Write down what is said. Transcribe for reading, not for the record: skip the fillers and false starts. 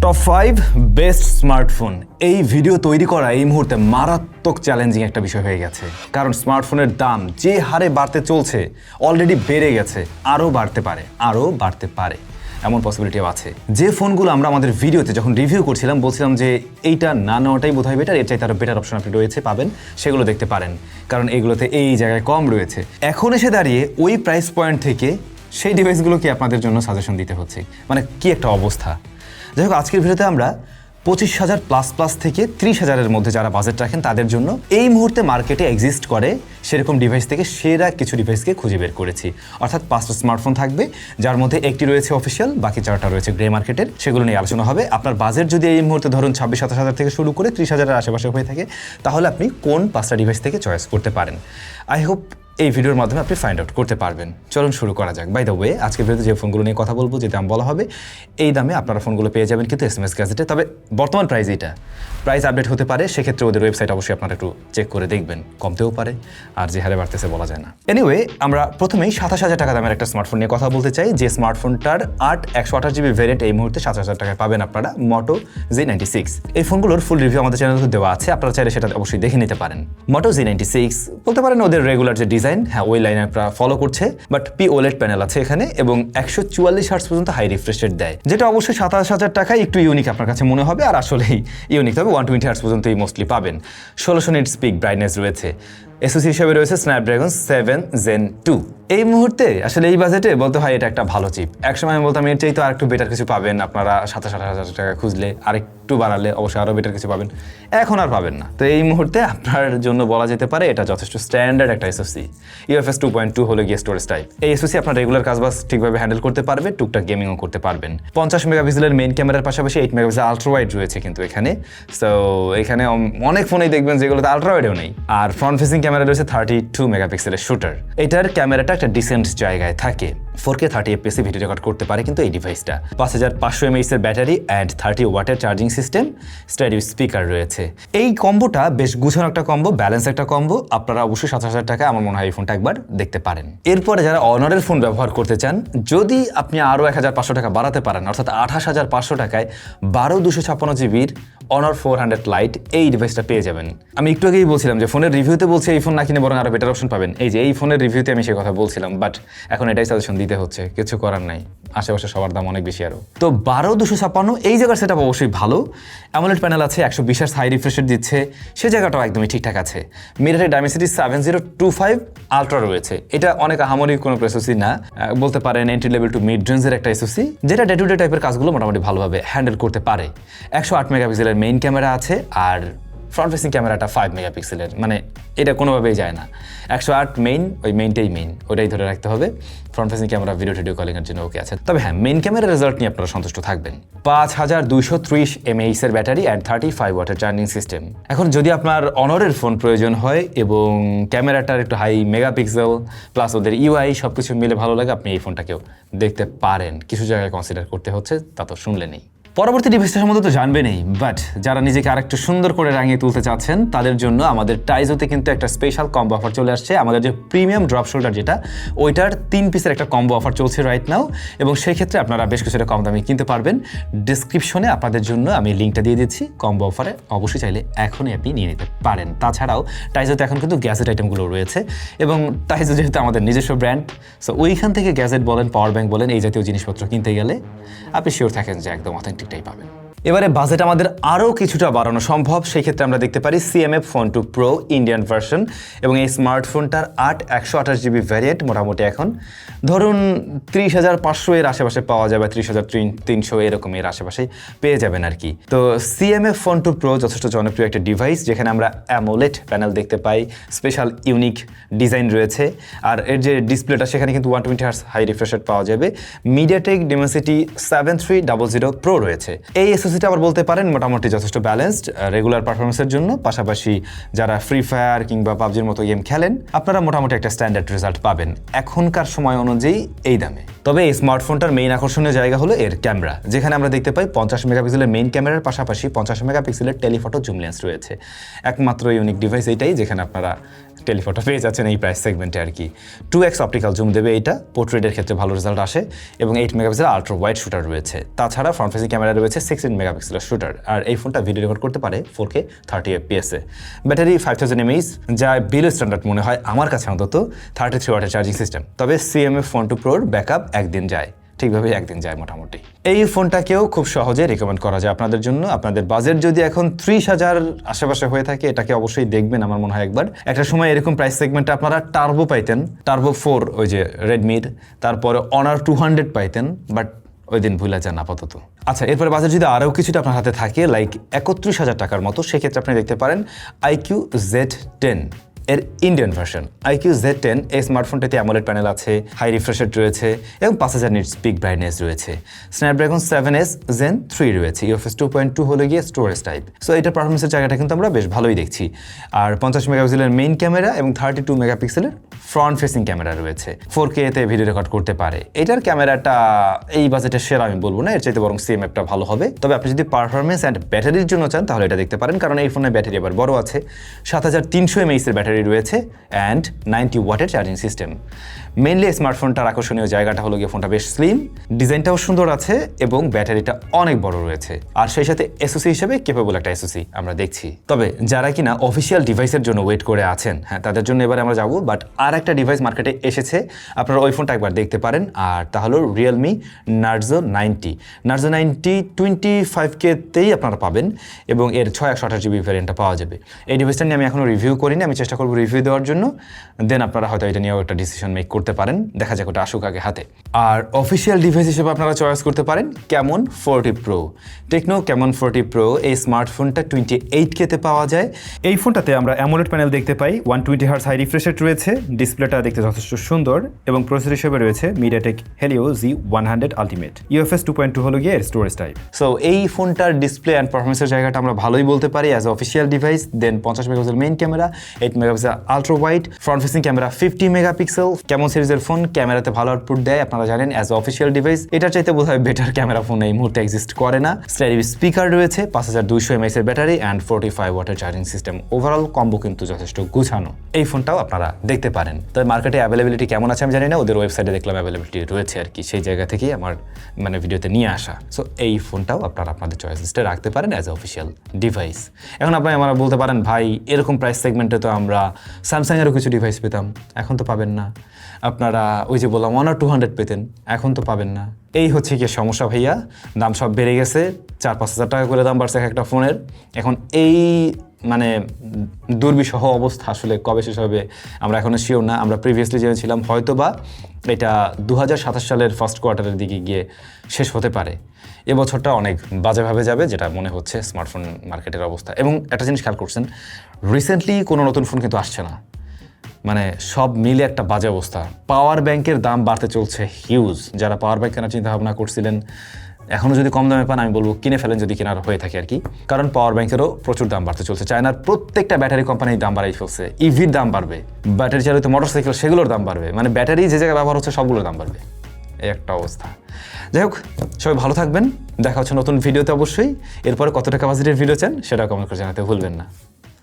Top 5 best smartphone. এই video তৈরি করা এই মুহূর্তে মারাত্মক চ্যালেঞ্জিং একটা বিষয় হয়ে গেছে, কারণ স্মার্টফোনের দাম যে হারে বাড়তে চলছে, অলরেডি বেড়ে গেছে, আরও বাড়তে পারে এমন পসিবিলিটিও আছে। যে ফোনগুলো আমরা আমাদের ভিডিওতে যখন রিভিউ করছিলাম বলছিলাম যে এইটা না নেওয়াটাই বোধহয় বেটার, এর চাইতে আরও বেটার অপশন আপনি পাবেন, সেগুলো দেখতে পারেন, কারণ এইগুলোতে এই জায়গায় কম রয়েছে। এখন এসে দাঁড়িয়ে ওই প্রাইস পয়েন্ট থেকে সেই ডিভাইসগুলোকে আপনাদের জন্য সাজেশন দিতে হচ্ছে, মানে কি একটা অবস্থা। যাই হোক, আজকের ভিডিওতে আমরা 25,000 থেকে 30,000-এর মধ্যে যারা বাজেট রাখেন তাদের জন্য এই মুহূর্তে মার্কেটে এক্সিস্ট করে সেরকম ডিভাইস থেকে সেরা কিছু ডিভাইসকে খুঁজে বের করেছি। অর্থাৎ 5টা স্মার্টফোন থাকবে, যার মধ্যে একটি রয়েছে অফিসিয়াল, বাকি 4টা রয়েছে গ্রে মার্কেটের। সেগুলো নিয়ে আলোচনা হবে। আপনার বাজেট যদি এই মুহূর্তে ধরুন 26-27 থেকে শুরু করে 30,000-এর আশেপাশে হয়ে থাকে, তাহলে আপনি কোন 5টা ডিভাইস থেকে চয়েস করতে পারেন। আই হোপ এই ভিডিওর মাধ্যমে আপনি ফাইন্ড আউট করতে পারবেন। চলুন শুরু করা যাক। বাই দ্য ওয়ে, আজকের ভিডিওতে যে ফোনগুলো নিয়ে কথা বলবো, যে দাম বলা হবে, এই দামে আপনারা ফোনগুলো পেয়ে যাবেন কিন্তু SMS গ্যাজেটে। তবে বর্তমান প্রাইস এইটা, প্রাইস আপডেট হতে পারে, সেক্ষেত্রে ওদের ওয়েবসাইট অবশ্যই আপনারা একটু চেক করে দেখবেন, কমতেও পারে, আর যে হারে বাড়তেছে বলা যায় না। এনিওয়ে, আমরা প্রথমেই 27,000 টাকা দামের একটা স্মার্টফোন নিয়ে কথা বলতে চাই, যে স্মার্টফোনটার 128GB ভ্যারিয়েন্ট এই মুহূর্তে 27,000 টাকায় পাবেন আপনারা, Moto Z96। এই ফোনগুলোর ফুল রিভিউ আমাদের চ্যানেলে দেওয়া আছে, আপনারা চাইলে সেটা অবশ্যই দেখে নিতে পারেন। Moto Z96 বলতে পারেন ওদের রেগুলার যে ডিজাইন, হ্যাঁ ওই লাইনে আপনারা ফলো করছে, বাট OLED প্যানেল আছে এখানে এবং 144 হার্টজ পর্যন্ত হাই রিফ্রেশ রেট দেয়, যেটা অবশ্যই 27,000 টাকায় একটু ইউনিক আপনার কাছে মনে হবে, আর আসলেই ইউনিক। তবে 120 হার্টজ পর্যন্তই মোস্টলি পাবেন। 1600 নিটস পিক ব্রাইটনেস রয়েছে। এসওসি হিসেবে রয়েছে স্ন্যাপড্রাগন 7 Gen 2। এই মুহূর্তে আসলে এই বাজেটে বলতে হয় এটা একটা ভালো চিপ। একসময় আমি বলতাম এর চাইতে আর একটু বেটার কিছু পাবেন আপনারা, 27,000 টাকা খুঁজলে আরেকটু বাড়ালে অবশ্যই আরও বেটার কিছু পাবেন, এখন আর পাবেন না। তো এই মুহূর্তে আপনার জন্য বলা যেতে পারে এটা যথেষ্ট স্ট্যান্ডার্ড একটা এসওসি। UFS 2.2 হলো গিয়ে স্টোরেজ টাইপ। এই এসওসি আপনার রেগুলার কাজবাজ ঠিকভাবে হ্যান্ডেল করতে পারবে, টুকটাক গেমিংও করতে পারবেন। 50 মেগাপিক্সেলের মেইন ক্যামেরার পাশাপাশি 8 মেগাপিক্সেল আলট্রা ওয়াইড রয়েছে কিন্তু এখানে। সো এখানে অনেক ফোনেই দেখবেন যেগুলোতে আলট্রা ওয়াইডও নেই। আর ফ্রন্ট ফেসিং ক্যামেরা রয়েছে 32 মেগাপিক্সেলের শুটার। এটার ক্যামেরাটা একটা ডিসেন্ট জায়গায় থাকে, 4K 30 fps ভিডিও রেকর্ড করতে পারে কিন্তু এই ডিভাইসটা। 5500 mAh এর ব্যাটারি অ্যান্ড 30 ওয়াটের চার্জিং সিস্টেম, স্টেরিও স্পিকার রয়েছে। এই কম্বোটা বেশ গুছানো একটা কম্বো, ব্যালেন্স একটা কম্বো। আপনারা অবশ্যই 27,000 টাকা আমার মনে হয় এই ফোনটা একবার দেখতে পারেন। এরপরে যারা অনারের ফোন ব্যবহার করতে চান, যদি আপনি আরও 1,500 টাকা বাড়াতে পারেন, অর্থাৎ 28,500 টাকায় 12/256GB অনার 400 লাইট এই ডিভাইসটা পেয়ে যাবেন। আমি একটু আগেই বলছিলাম যে ফোনের রিভিউতে বলছে এই ফোন না কিনে বরং আরও বেটার অপশন পাবেন। এই যে এই ফোনের রিভিউতে আমি সে কথা বলছিলাম, বাট এখন এটাই সাজেশন দিতে হচ্ছে, কিছু করার নাই, আশেপাশে সবার দাম অনেক বেশি আরও। তো 12/256 এই জায়গার সেট আপ অবশ্যই ভালো। অ্যামোলেড প্যানেল আছে, 120 হার্টজ হাই রিফ্রেশ রেট দিচ্ছে, সে জায়গাটাও একদমই ঠিকঠাক আছে। মিডিয়াটেক ডাইমেনসিটি 7025 আলট্রা রয়েছে। এটা অনেক আহামরি কোনো এসওসি না, বলতে পারেন এন্ট্রি লেভেল টু মিড রেঞ্জের একটা এসওসি, যেটা ডে টু ডে টাইপের কাজগুলো মোটামুটি ভালোভাবে হ্যান্ডেল করতে পারে। 108 মেগাপিক্সেলের মেইন ক্যামেরা আছে, আর ফ্রন্ট ফেসিং ক্যামেরাটা 5 মেগাপিক্সেলের, মানে এটা কোনোভাবেই যায় না। 108 মেইন, ওই মেইনটাই মেইন, ওটাই ধরে রাখতে হবে। ফ্রন্ট ফেসিং ক্যামেরা ভিডিও কলিংয়ের জন্য ওকে আছে। তবে হ্যাঁ, মেইন ক্যামেরার রেজাল্ট নিয়ে আপনারা সন্তুষ্ট থাকবেন। 5230 mAh এর ব্যাটারি অ্যান্ড 35 ওয়াটের চার্জিং সিস্টেম। এখন যদি আপনার অনরের ফোন প্রয়োজন হয় এবং ক্যামেরাটার একটু হাই মেগাপিক্সেল প্লাস ওদের UI সব কিছু মিলে ভালো লাগে, আপনি এই ফোনটাকেও দেখতে পারেন। কিছু জায়গায় কনসিডার করতে হচ্ছে, তা তো শুনলেনই। পরবর্তী ডিভাইসটা সম্বন্ধে তো জানবেনই, বাট যারা নিজেকে আরেকটু সুন্দর করে রাঙিয়ে তুলতে চাচ্ছেন তাদের জন্য আমাদের টাইজোতে কিন্তু একটা স্পেশাল কম্বো অফার চলে আসছে। আমাদের যে প্রিমিয়াম ড্রপ শোল্ডার, যেটা ওইটার 3 পিসের একটা কম্বো অফার চলছে রাইট নাও, এবং সেই ক্ষেত্রে আপনারা বেশ কিছুটা কম দামে কিনতে পারবেন। ডিসক্রিপশনে আপনাদের জন্য আমি লিঙ্কটা দিয়ে দিচ্ছি কম্বো অফারে, অবশ্যই চাইলে এখনই আপনি নিয়ে নিতে পারেন। তাছাড়াও টাইজোতে এখন কিন্তু গ্যাজেট আইটেমগুলো রয়েছে, এবং টাইজো যেহেতু আমাদের নিজস্ব ব্র্যান্ড, সো ওইখান থেকে গ্যাজেট বলেন, পাওয়ার ব্যাংক বলেন, এই জাতীয় জিনিসপত্র কিনতে গেলে আপনি শিওর থাকেন যে একদম অথেন্টিকটাই পাবেন। এবারে বাজেট আমাদের আরও কিছুটা বাড়ানো সম্ভব, সেই ক্ষেত্রে আমরা দেখতে পারি CMF Phone 2 Pro Indian version, এবং এই স্মার্টফোনটার 128GB ভ্যারিয়েন্ট মোটামুটি এখন ধরুন 30,500 এর আশেপাশে পাওয়া যাবে, 30,300 এরকম এর আশেপাশে পেয়ে যাবেন আর কি। তো CMF Phone 2 Pro যথেষ্ট জনপ্রিয় একটা ডিভাইস, যেখানে আমরা অ্যামোলেড প্যানেল দেখতে পাই, স্পেশাল ইউনিক ডিজাইন রয়েছে, আর এর যে ডিসপ্লেটা সেখানে কিন্তু 120 হার্টজ হাই রিফ্রেশ রেট পাওয়া যাবে। মিডিয়াটেক ডিমেনসিটি 7300 Pro রয়েছে। এই এসওসিটা আবার বলতে পারেন মোটামুটি যথেষ্ট ব্যালেন্সড রেগুলার পারফরমেন্সের জন্য, পাশাপাশি যারা ফ্রি ফায়ার কিংবা পাবজির মতো গেম খেলেন আপনারা মোটামুটি একটা স্ট্যান্ডার্ড রেজাল্ট পাবেন এখনকার সময় অনুযায়ী এই দামে। তবে এই স্মার্টফোনটার মেইন আকর্ষণীয় জায়গা হলো এর ক্যামেরা, যেখানে আমরা দেখতে পাই 50 মেগাপিক্সেলের মেইন ক্যামেরার পাশাপাশি 50 মেগাপিক্সেলের টেলিফটো জুম লেন্স রয়েছে। একমাত্র ইউনিক ডিভাইস এইটাই যেখানে আপনারা টেলিফটো পেয়ে যাচ্ছেন এই প্রাইস সেগমেন্টে আর কি। 2x অপটিক্যাল জুম দেবে এইটা, পোর্ট্রেটের ক্ষেত্রে ভালো রেজাল্ট আসে এবং 8 মেগাপিক্সেল আলট্রা ওয়াইড শুটার রয়েছে। তাছাড়া ফ্রন্ট ফেসিং ক্যামেরা রয়েছে 16 মেগাপিক্সেলের শুটার, আর এই ফোনটা ভিডিও রেকর্ড করতে পারে 4K 30 fps এ। ব্যাটারি 5000 mAh, যা বিলো স্ট্যান্ডার্ড মনে হয় আমার কাছে অন্তত। 33 ওয়াটের চার্জিং সিস্টেম, তবে CMF Phone 2 Proর ব্যাকআপ একদিন যায়, ঠিকভাবে একদিন যায় মোটামুটি। এই ফোনটাকেও খুব সহজে রেকমেন্ড করা যায় আপনাদের জন্য। আপনাদের বাজেট যদি এখন 30,000 আশেপাশে হয়ে থাকে, এটাকে অবশ্যই দেখবেন আমার মনে হয় একবার। একটা সময় এরকম প্রাইস সেগমেন্টে আপনারা টার্বো পাইতেন, টার্বো 4 ওই যে রেডমির, তারপরে অনার 200 পাইতেন, বাট ওই দিন ভুলে যান আপাতত। আচ্ছা, এরপরে বাজেট যদি আরও কিছুটা আপনার হাতে থাকে, লাইক 31,000 টাকার মতো, সেক্ষেত্রে আপনি দেখতে পারেন IQ Z10 এর ইন্ডিয়ান ভার্সন। IQ Z10 এই স্মার্টফোনটাতে অ্যামোলেড প্যানেল আছে, হাই রিফ্রেশ রেট রয়েছে এবং 5000 নিটস পিক ব্রাইটনেস রয়েছে। স্ন্যাপড্রাগন 7S Gen 3 রয়েছে, UFS 2.2 হলো গিয়ে স্টোরেজ টাইপ। সো এটার পারফরমেন্সের জায়গাটা কিন্তু আমরা বেশ ভালোই দেখছি। আর 50 মেগাপিক্সেলের মেইন ক্যামেরা এবং 32 মেগাপিক্সেলের ফ্রন্ট ফেসিং ক্যামেরা রয়েছে। 4K তে ভিডিও রেকর্ড করতে পারে। এটার ক্যামেরাটা এই বাজেটের সেরা আমি বলবো না, এর চাইতে বরং CMFটা ভালো হবে। তবে আপনি যদি পারফরমেন্স অ্যান্ড ব্যাটারির জন্য চান তাহলে এটা দেখতে পারেন, কারণ এই ফোনের ব্যাটারি আবার বড় আছে। 7300 mAh এর ব্যাটারি রয়েছে অ্যান্ড 90 ওয়াটের চার্জিং সিস্টেম। মেইনলি স্মার্টফোনটার আকর্ষণীয় জায়গাটা হলো গিয়ে ফোনটা বেশ স্লিম, ডিজাইনটাও সুন্দর আছে এবং ব্যাটারিটা অনেক বড় রয়েছে। আর সেই সাথে SoC হিসেবে কেপেবল একটা SoC আমরা দেখছি। তবে যারা কিনা অফিসিয়াল ডিভাইসের জন্য ওয়েট করে আছেন, হ্যাঁ, তাদের জন্য এবারে আমরা যাবো। বাট আর একটা ডিভাইস মার্কেটে এসেছে, আপনারা ওই ফোনটা একবার দেখতে পারেন। আর তা হলো রিয়েলমি Narzo 90। Narzo 90 25K তেই আপনারা পাবেন এবং এর 6128GB ভ্যারিয়েন্টটা পাওয়া যাবে। এই ডিভাইসটা নিয়ে আমি এখনো রিভিউ করিনি, আমি চেষ্টা করবো রিভিউ দেওয়ার জন্য। দেন আপনারা হয়তো এটা নিয়েও একটা ডিসিশন মেক করতে পারেন, দেখা যাক ওটা আসুক আগে হাতে। আর অফিসিয়াল ডিভাইস হিসেবে আপনারা চয়েস করতে পারেন Camon 40 Pro। Tecno Camon 40 Pro এই স্মার্টফোনটা 28K তে পাওয়া যায়। এই ফোনটাতে আমরা অ্যামোলেড প্যানেল দেখতে পাই, 120 Hz হাই রিফ্রেশ রেট রয়েছে, ডিসপ্লেটা দেখতে যথেষ্ট সুন্দর এবং প্রসেসর হিসেবে রয়েছে MediaTek Helio Z100 Ultimate। UFS 2.2 হলো গিয়ে এর স্টোরেজ টাইপ। সো এই ফোনটার ডিসপ্লে অ্যান্ড পারফরমেন্সের জায়গাটা আমরা ভালোই বলতে পারি অ্যাজ অফিসিয়াল ডিভাইস। দেন 50 megapixel main camera, 8 megapixel ultra wide, front facing camera 50 megapixel. Camon সিরিজের ফোন ক্যামেরাতে ভালো আউটপুট দেয়, আপনারা জানেন অ্যাজ অফিসিয়াল ডিভাইস। এটার চাইতে বোধহয় বেটার ক্যামেরা ফোন এই মুহূর্তে এক্সিস্ট করে না। স্টেরিও স্পিকার রয়েছে, 5200 mAh এর ব্যাটারি অ্যান্ড 45 ওয়াটের চার্জিং সিস্টেম। ওভারঅল কম্বো কিন্তু যথেষ্ট গুছানো। এই ফোনটাও আপনারা দেখতে পারেন। তবে মার্কেটে অ্যাভেলেবিলিটি কেমন আছে আমি জানি না, ওদের ওয়েবসাইটে দেখলাম অ্যাভেলেবিলিটি রয়েছে আর কি, সেই জায়গা থেকেই আমার মানে ভিডিওতে নিয়ে আসা। সো এই ফোনটাও আপনারা আপনাদের চয়েস লিস্টে রাখতে পারেন অ্যাজ অফিসিয়াল ডিভাইস। এখন আপনারা আমরা বলতে পারেন, ভাই এরকম প্রাইস সেগমেন্টে তো আমরা স্যামসাংয়েরও কিছু ডিভাইস পেতাম, এখন তো পাবেন না। আপনারা ওই যে বললাম অনার 200 পেতেন, এখন তো পাবেন না। এই হচ্ছে কি সমস্যা ভাইয়া, দাম সব বেড়ে গেছে, 4-5 হাজার টাকা করে দাম বাড়ছে একটা ফোনের। এখন এই মানে দুর্বিষহ অবস্থা আসলে কবে শেষ হবে আমরা এখনও শিওর না। আমরা প্রিভিয়াসলি জেনেছিলাম হয়তো বা এটা 2027 সালের ফার্স্ট কোয়ার্টারের দিকে গিয়ে শেষ হতে পারে। এবছরটা অনেক বাজেভাবে যাবে যেটা মনে হচ্ছে স্মার্টফোন মার্কেটের অবস্থা। এবং একটা জিনিস খেয়াল করছেন, রিসেন্টলি কোনো নতুন ফোন কিন্তু আসছে না, মানে সব মিলে একটা বাজে অবস্থা। পাওয়ার ব্যাংকের দাম বাড়তে চলছে হিউজ। যারা পাওয়ার ব্যাংক কেনার চিন্তা ভাবনা করছিলেন, এখনও যদি কম দামে পান আমি বলবো কিনে ফেলেন যদি কেনার হয়ে থাকে আর কি, কারণ পাওয়ার ব্যাংকেরও প্রচুর দাম বাড়তে চলছে। চায়নার প্রত্যেকটা ব্যাটারি কোম্পানির দাম বাড়াই ফেলছে। ইভির দাম বাড়বে, ব্যাটারি চালিত মোটরসাইকেল সেগুলোর দাম বাড়বে, মানে ব্যাটারি যে জায়গায় ব্যবহার হচ্ছে সবগুলোর দাম বাড়বে, এই একটা অবস্থা। যাই হোক, সবাই ভালো থাকবেন, দেখা হচ্ছে নতুন ভিডিওতে অবশ্যই। এরপরে কত টাকা বাজেটের ভিডিও চান সেটা কমেন্ট করে জানাতে ভুলবেন না।